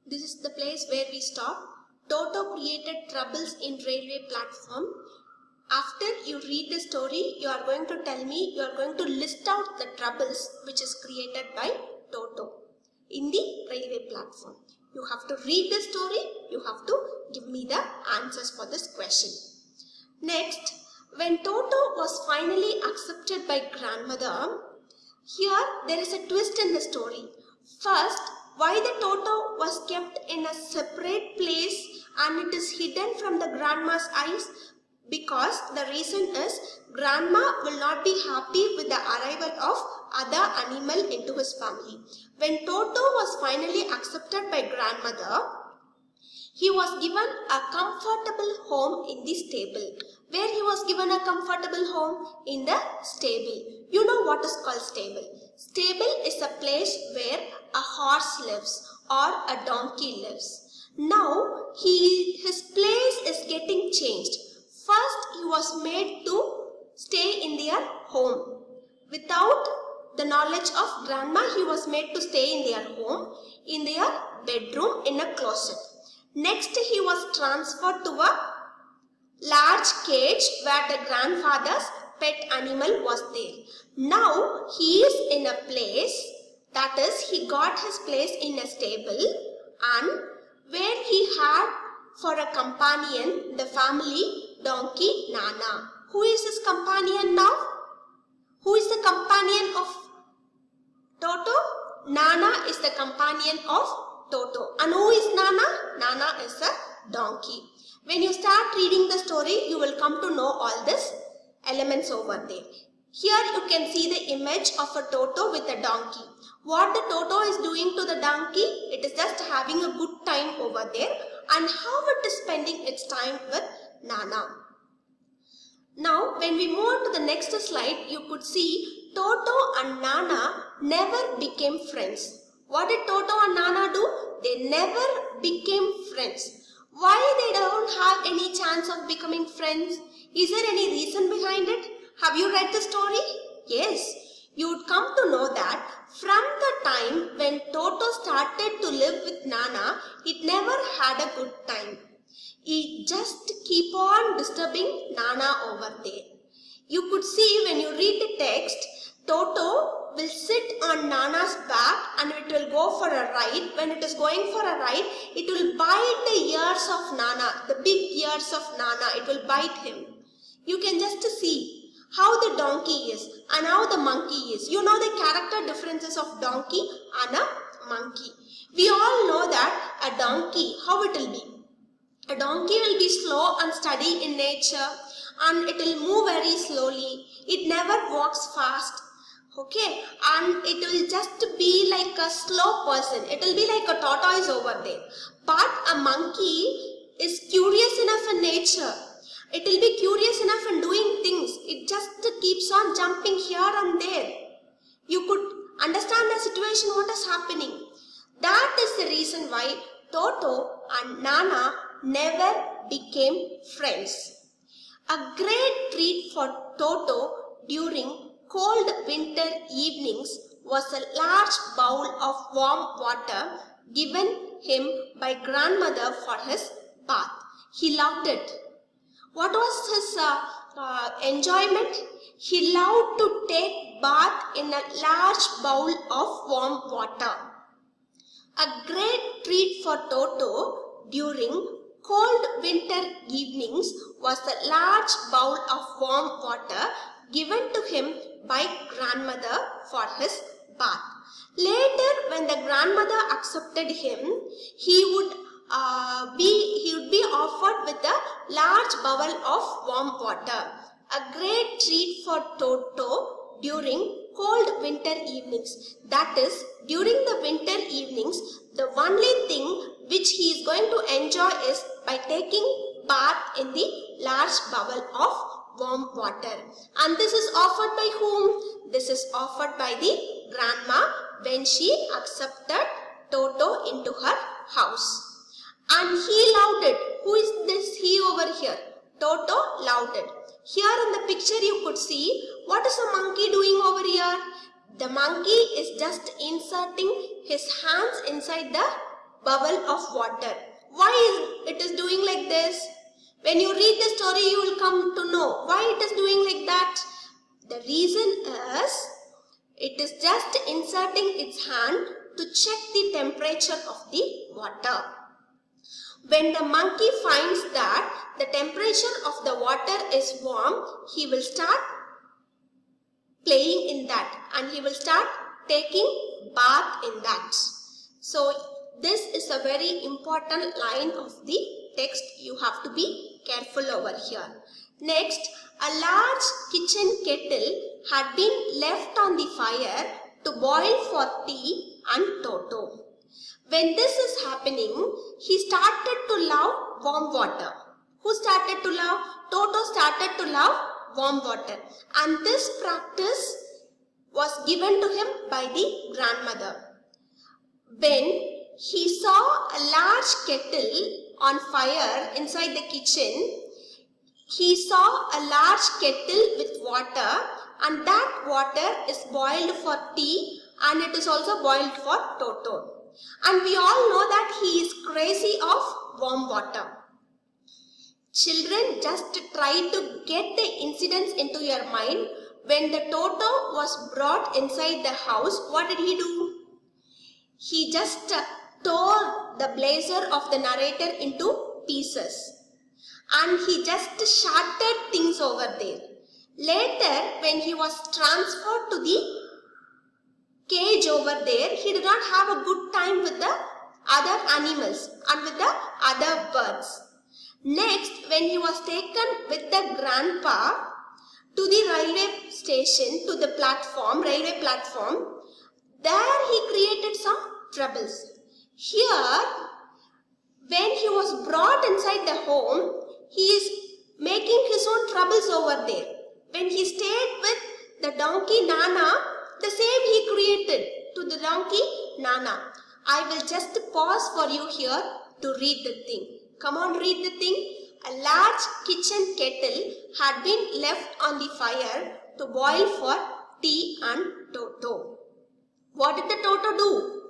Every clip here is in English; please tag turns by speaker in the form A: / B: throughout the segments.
A: This is the place where we stop. Toto created troubles in railway platform. After you read the story, you are going to tell me, you are going to list out the troubles which is created by Toto in the railway platform. You have to read the story, you have to give me the answers for this question. Next, when Toto was finally accepted by grandmother, here there is a twist in the story. First, why the Toto was kept in a separate place and it is hidden from the grandma's eyes? Because the reason is grandma will not be happy with the arrival of other animal into his family. When Toto was finally accepted by grandmother, he was given a comfortable home in the stable. Where he was given a comfortable home? In the stable. You know what is called stable? Stable is a place where a horse lives or a donkey lives. Now his place is getting changed. First, he was made to stay in their home. Without the knowledge of grandma, he was made to stay in their home, in their bedroom, in a closet. Next, he was transferred to a large cage where the grandfather's pet animal was there. Now, he is in a place, that is, he got his place in a stable, and where he had for a companion the family donkey Nana. Who is his companion now? Who is the companion of Toto? Nana is the companion of Toto. And who is Nana? Nana is a donkey. When you start reading the story, you will come to know all these elements over there. Here you can see the image of a Toto with a donkey. What the Toto is doing to the donkey? It is just having a good time over there, and how it is spending its time with Nana. Now, when we move on to the next slide, you could see Toto and Nana never became friends. What did Toto and Nana do? They never became friends. Why they don't have any chance of becoming friends? Is there any reason behind it? Have you read the story? Yes. You would come to know that from the time when Toto started to live with Nana, it never had a good time. It just keep on disturbing Nana over there. You could see when you read the text, Toto will sit on Nana's back and it will go for a ride. When it is going for a ride, it will bite the ears of Nana, the big ears of Nana. It will bite him. You can just see how the donkey is and how the monkey is. You know the character differences of donkey and a monkey. We all know that a donkey, how it will be. A donkey will be slow and steady in nature, and it will move very slowly. It never walks fast. Okay, and it will just be like a slow person. It will be like a tortoise over there. But a monkey is curious enough in nature. It will be curious enough in doing things. It just keeps on jumping here and there. You could understand the situation, what is happening. That is the reason why Toto and Nana never became friends. A great treat for Toto during cold winter evenings was a large bowl of warm water given him by grandmother for his bath. He loved it. What was his enjoyment? He loved to take bath in a large bowl of warm water. A great treat for Toto during cold winter evenings was a large bowl of warm water given to him by grandmother for his bath. Later, when the grandmother accepted him, he would be offered with a large bowl of warm water. A great treat for Toto during cold winter evenings. That is, during the winter evenings, the only thing which he is going to enjoy is by taking bath in the large bowl of warm water. And this is offered by whom? This is offered by the grandma when she accepted Toto into her house. And he loved it. Who is this he over here? Toto loved it. Here in the picture you could see, what is a monkey doing over here? The monkey is just inserting his hands inside the bubble of water. Why it is doing like this? When you read the story, you will come to know why it is doing like that. The reason is, it is just inserting its hand to check the temperature of the water. When the monkey finds that the temperature of the water is warm, he will start playing in that and he will start taking bath in that. So this is a very important line of the text. You have to be careful over here. Next, a large kitchen kettle had been left on the fire to boil for tea and Toto. When this is happening, he started to love warm water. Who started to love? Toto started to love warm water. And this practice was given to him by the grandmother. When he saw a large kettle on fire inside the kitchen, he saw a large kettle with water, and that water is boiled for tea and it is also boiled for Toto. And we all know that he is crazy of warm water. Children, just try to get the incidents into your mind. When the Toto was brought inside the house, what did he do? He just tore the blazer of the narrator into pieces. And he just shattered things over there. Later, when he was transferred to the cage over there, he did not have a good time with the other animals and with the other birds. Next, when he was taken with the grandpa to the railway station, to the platform, railway platform, there he created some troubles. Here, when he was brought inside the home, he is making his own troubles over there. When he stayed with the donkey Nana, the same he created to the donkey Nana. I will just pause for you here to read the thing. Come on, read the thing. A large kitchen kettle had been left on the fire to boil for tea and Toto. What did the Toto do?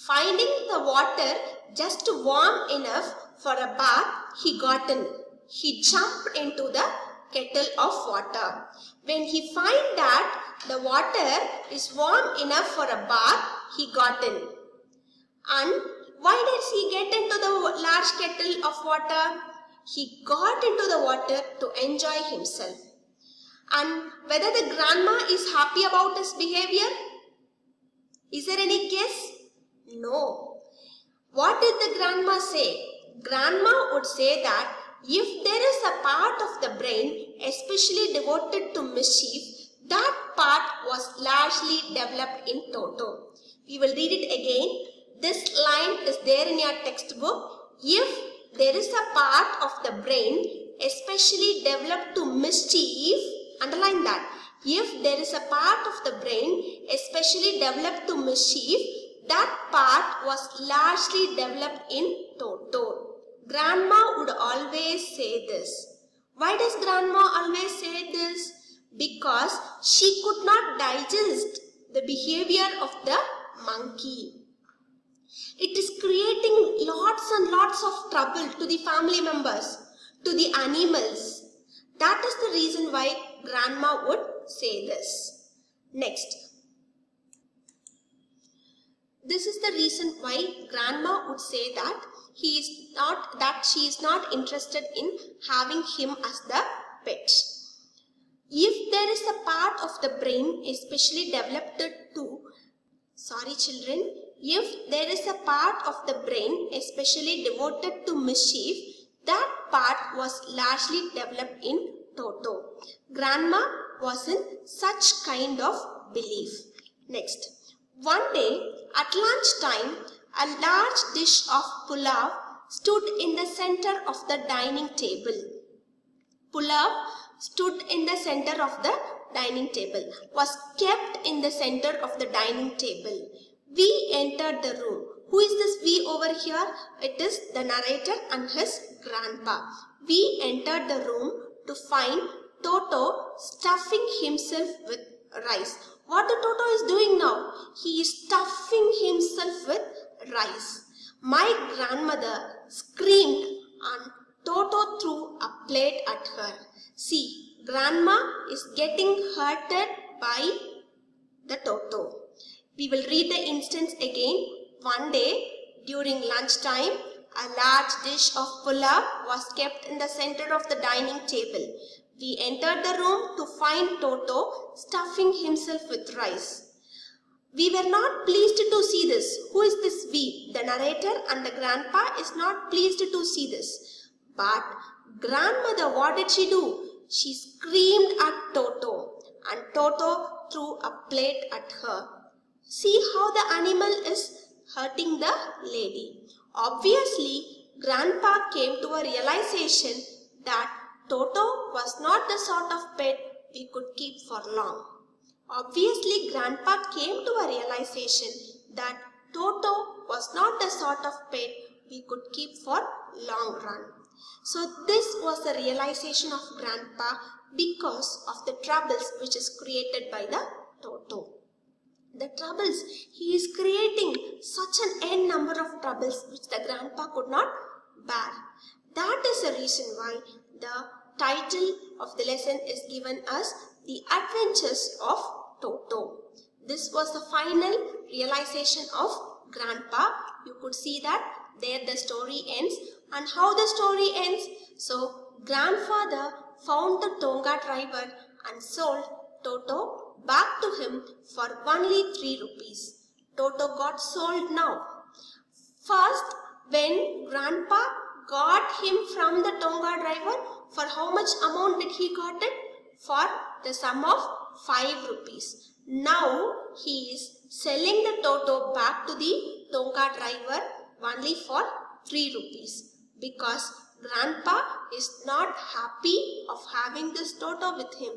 A: Finding the water just warm enough for a bath, he got in. He jumped into the kettle of water. When he find that the water is warm enough for a bath, he got in. And why did he get into the large kettle of water? He got into the water to enjoy himself. And whether the grandma is happy about his behavior? Is there any guess? No. What did the grandma say? Grandma would say that if there is a part of the brain especially devoted to mischief, that part was largely developed in Toto. We will read it again. This line is there in your textbook. If there is a part of the brain especially developed to mischief, underline that. If there is a part of the brain especially developed to mischief, that part was largely developed in Toto. Grandma would always say this. Why does grandma always say this? Because she could not digest the behavior of the monkey. It is creating lots and lots of trouble to the family members, to the animals. That is the reason why grandma would say this. Next. This is the reason why grandma would say that she is not interested in having him as the pet. If there is a part of the brain especially developed to, if there is a part of the brain especially devoted to mischief, that part was largely developed in Toto. Grandma was in such kind of belief. Next. One day at lunchtime, a large dish of pulav stood in the center of the dining table. Pulav stood in the center of the dining table, was kept in the center of the dining table. We entered the room. Who is this we over here? It is the narrator and his grandpa. We entered the room to find Toto stuffing himself with rice. What the Toto is doing now? He is stuffing himself with rice. My grandmother screamed and Toto threw a plate at her. See, grandma is getting hurted by the Toto. We will read the instance again. One day during lunchtime, a large dish of pulao was kept in the center of the dining table. We entered the room to find Toto stuffing himself with rice. We were not pleased to see this. Who is this we? The narrator and the grandpa is not pleased to see this. But grandmother, what did she do? She screamed at Toto and Toto threw a plate at her. See how the animal is hurting the lady. Obviously, grandpa came to a realization that Toto was not the sort of pet we could keep for long. Obviously, grandpa came to a realization that Toto was not the sort of pet we could keep for long run. So this was the realization of grandpa because of the troubles which is created by the Toto. The troubles, he is creating such an n number of troubles which the grandpa could not bear. That is the reason why the title of the lesson is given as The Adventures of Toto. This was the final realization of grandpa. You could see that there the story ends. And how the story ends? So grandfather found the Tonga driver and sold Toto back to him for only 3 rupees. Toto got sold now. First, when grandpa got him from the Tonga driver, for how much amount did he got it? For the sum of 5 rupees. Now he is selling the Toto back to the Tonga driver only for 3 rupees because grandpa is not happy of having this Toto with him,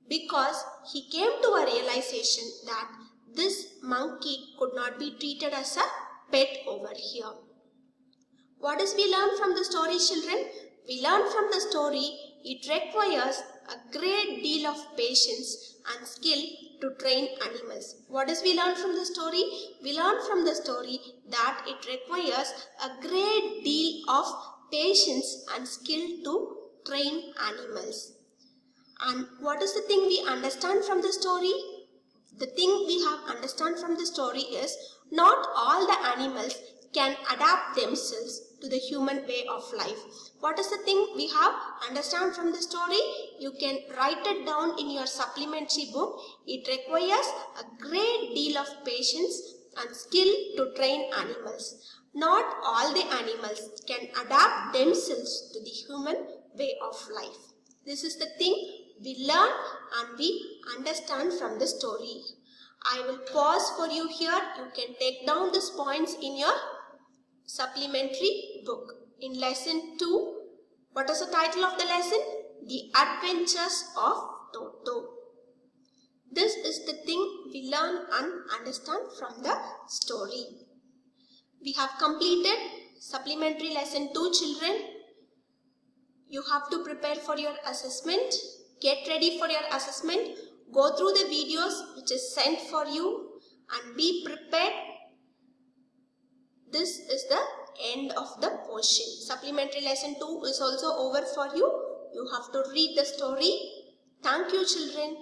A: because he came to a realization that this monkey could not be treated as a pet over here. What does we learn from the story, children? We learn from the story it requires a great deal of patience and skill to train animals. What does we learn from the story? We learn from the story that it requires a great deal of patience and skill to train animals. And what is the thing we understand from the story? The thing we have understand from the story is not all the animals can adapt themselves to the human way of life. What is the thing we have understand from the story? You can write it down in your supplementary book. It requires a great deal of patience and skill to train animals. Not all the animals can adapt themselves to the human way of life. This is the thing we learn and we understand from the story. I will pause for you here. You can take down these points in your supplementary book. In lesson 2, what is the title of the lesson? The Adventures of Toto. This is the thing we learn and understand from the story. We have completed supplementary lesson 2, children. You have to prepare for your assessment. Get ready for your assessment. Go through the videos which is sent for you and be prepared. This is the end of the portion. Supplementary lesson 2 is also over for you. You have to read the story. Thank you, children.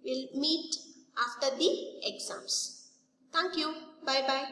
A: We'll meet after the exams. Thank you. Bye-bye.